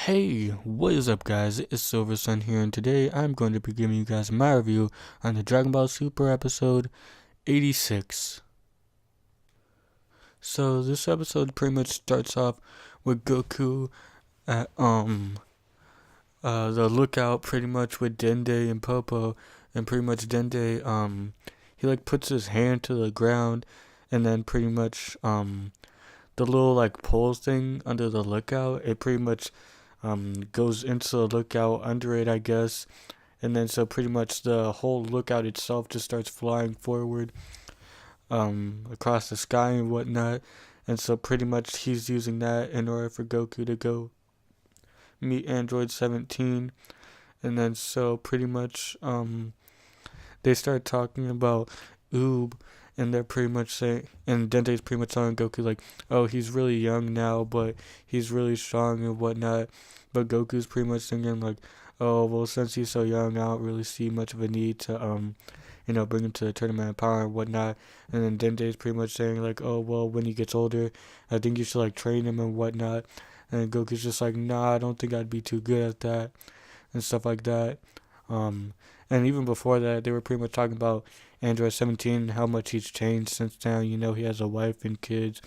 Hey, what is up guys? It's Silver Sun here, and today I'm going to be giving you guys my review on the Dragon Ball Super episode 86. So this episode pretty much starts off with Goku at the lookout pretty much with Dende and Popo, and pretty much Dende he like puts his hand to the ground, and then pretty much the little like poles thing under the lookout, it pretty much goes into the lookout under it, I guess. And then so pretty much the whole lookout itself just starts flying forward across the sky and whatnot. And so pretty much he's using that in order for Goku to go meet Android 17. And then so pretty much they start talking about Oob, and they're pretty much saying, and Dente's pretty much telling Goku like, oh, he's really young now, but he's really strong and whatnot. But Goku's pretty much thinking like, oh, well, since he's so young, I don't really see much of a need to bring him to the tournament of power and whatnot. And then Dente's pretty much saying like, oh, well, when he gets older, I think you should like train him and whatnot. And Goku's just like, nah, I don't think I'd be too good at that and stuff like that. Um, and even before that, they were pretty much talking about Android 17 and how much he's changed since now. He has a wife and kids,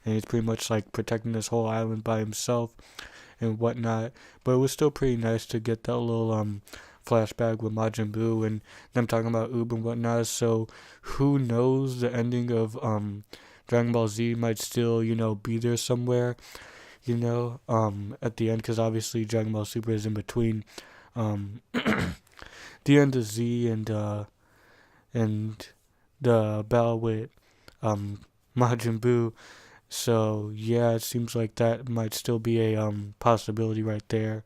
and he's pretty much like protecting this whole island by himself and whatnot. But it was still pretty nice to get that little flashback with Majin Buu and them talking about Oob and whatnot. So who knows, the ending of Dragon Ball Z might still be there somewhere. At the end, because obviously Dragon Ball Super is in between um, the end of Z and the battle with Majin Buu. So yeah, it seems like that might still be a possibility right there.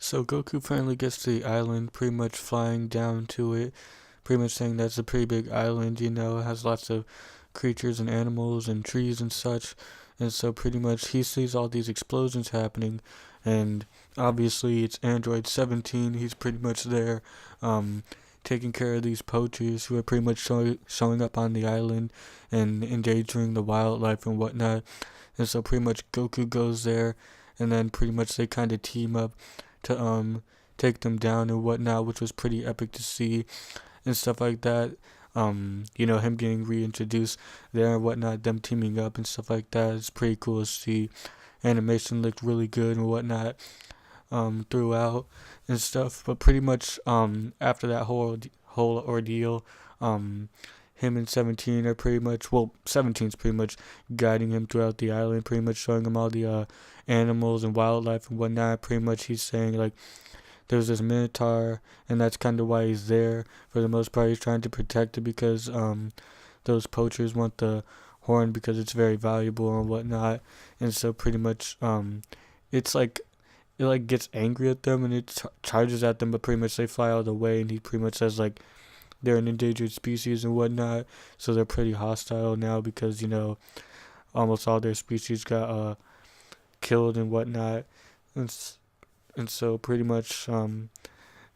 So Goku finally gets to the island, pretty much flying down to it, pretty much saying that's a pretty big island. It has lots of creatures and animals and trees and such. And so pretty much he sees all these explosions happening, and obviously it's Android 17. He's pretty much there, taking care of these poachers who are pretty much showing up on the island and endangering the wildlife and whatnot. And so pretty much Goku goes there, and then pretty much they kind of team up to take them down and whatnot, which was pretty epic to see and stuff like that. Him getting reintroduced there and whatnot, them teaming up and stuff like that. It's pretty cool to see. Animation looked really good and whatnot throughout and stuff. But pretty much after that whole ordeal, him and 17 are pretty much, well, 17's pretty much guiding him throughout the island, pretty much showing him all the animals and wildlife and whatnot. Pretty much he's saying like, there's this Minotaur, and that's kind of why he's there. For the most part, he's trying to protect it because those poachers want the horn because it's very valuable and whatnot. And so pretty much it's like it like gets angry at them and it charges at them, but pretty much they fly out of the way, and he pretty much says like they're an endangered species and whatnot. So they're pretty hostile now because almost all their species got killed and whatnot. And so pretty much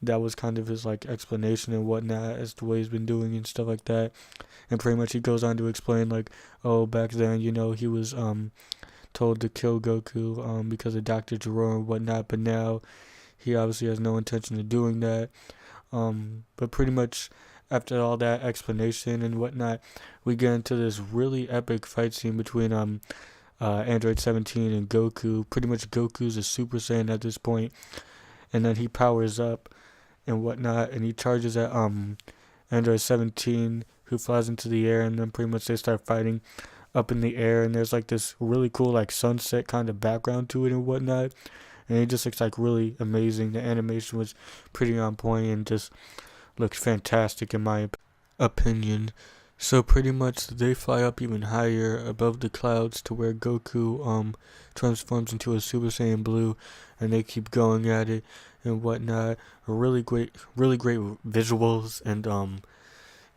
that was kind of his like explanation and whatnot as to what he's been doing and stuff like that. And pretty much he goes on to explain like, oh, back then he was told to kill Goku because of Dr. Jerome and whatnot, but now he obviously has no intention of doing that. But pretty much after all that explanation and whatnot, we get into this really epic fight scene between Android 17 and Goku. Pretty much Goku's a Super Saiyan at this point, and then he powers up and whatnot, and he charges at Android 17, who flies into the air, and then pretty much they start fighting up in the air, and there's like this really cool like sunset kind of background to it and whatnot, and it just looks like really amazing. The animation was pretty on point and just looked fantastic in my opinion. So pretty much they fly up even higher above the clouds to where Goku transforms into a Super Saiyan Blue, and they keep going at it and whatnot. Really great visuals, and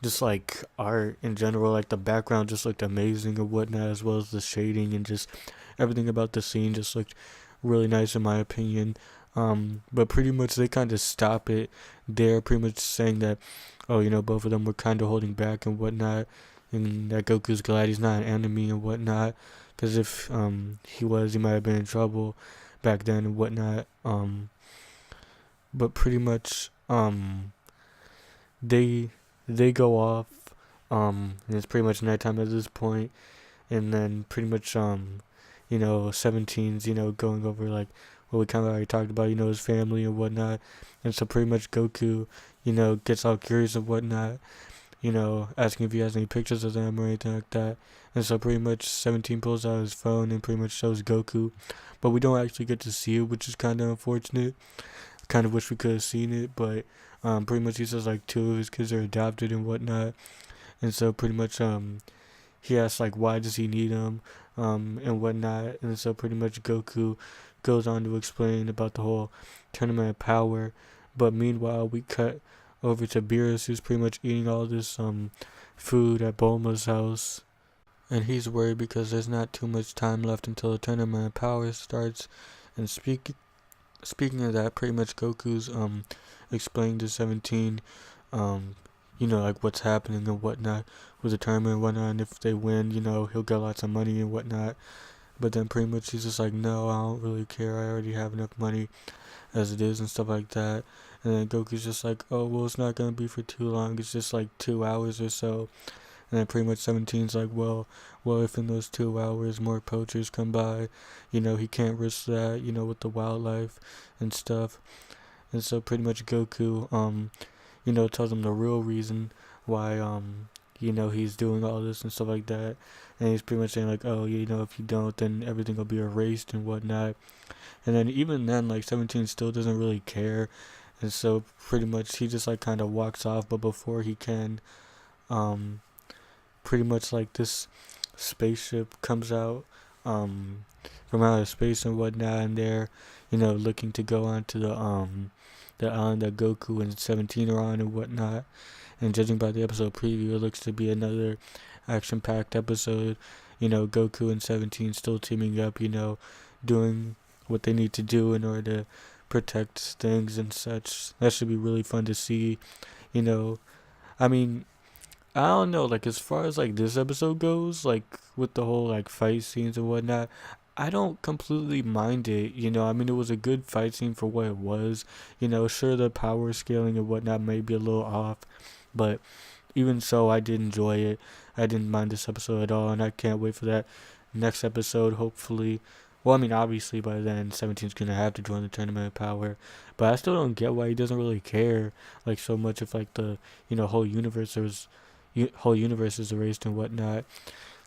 just like art in general. Like the background just looked amazing and whatnot, as well as the shading and just everything about the scene just looked really nice in my opinion. But pretty much they kind of stop it there, pretty much saying that, oh, both of them were kind of holding back and whatnot. and that Goku's glad he's not an enemy and whatnot. Because if he was, he might have been in trouble back then and whatnot. But pretty much they they go off. And it's pretty much nighttime at this point, and then pretty much 17's going over like what we kind of already talked about, his family and whatnot, and so pretty much Goku gets all curious and whatnot, asking if he has any pictures of them or anything like that. And so pretty much 17 pulls out his phone and pretty much shows Goku, but we don't actually get to see it, which is kind of unfortunate. Kind of wish we could have seen it, but pretty much he says like two of his kids are adopted and whatnot, and so pretty much he asks like why does he need him and whatnot, and so pretty much Goku goes on to explain about the whole tournament of power. But meanwhile we cut over to Beerus, who's pretty much eating all this food at Bulma's house, and he's worried because there's not too much time left until the tournament of power starts. And speaking of that, pretty much Goku's explaining to 17 like what's happening and whatnot with the tournament and whatnot, and if they win, he'll get lots of money and whatnot. But then pretty much he's just like, no, I don't really care, I already have enough money as it is and stuff like that. And then Goku's just like, oh well, it's not gonna be for too long, it's just like 2 hours or so. And then pretty much 17's like, well, if in those 2 hours more poachers come by, he can't risk that, with the wildlife and stuff. And so pretty much Goku, tells him the real reason why, he's doing all this and stuff like that. And he's pretty much saying like, oh, if you don't, then everything will be erased and whatnot. And then even then, like 17 still doesn't really care. And so pretty much he just like kind of walks off. But before he can, pretty much like this spaceship comes out from outer space and whatnot, and they're looking to go onto the island that Goku and 17 are on and whatnot. And judging by the episode preview, it looks to be another action-packed episode. Goku and 17 still teaming up, doing what they need to do in order to protect things and such. That should be really fun to see. I mean, I don't know, like as far as like this episode goes, like with the whole like fight scenes and whatnot, I don't completely mind it. I mean, it was a good fight scene for what it was. Sure, the power scaling and whatnot may be a little off, but even so, I did enjoy it. I didn't mind this episode at all, and I can't wait for that next episode, hopefully. Well, I mean, obviously by then 17's gonna have to join the tournament of power, but I still don't get why he doesn't really care like so much if like the whole universe is erased and whatnot.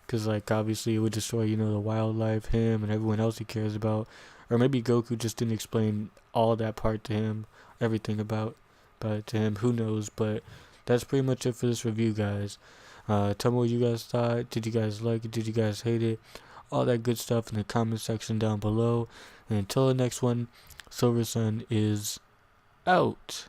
Because like obviously it would destroy the wildlife, him, and everyone else he cares about. Or maybe Goku just didn't explain all that part to him, everything about it to him, who knows. But that's pretty much it for this review, guys. Tell me what you guys thought. Did you guys like it? Did you guys hate it? All that good stuff in the comment section down below. And until the next one, Silver Sun is out.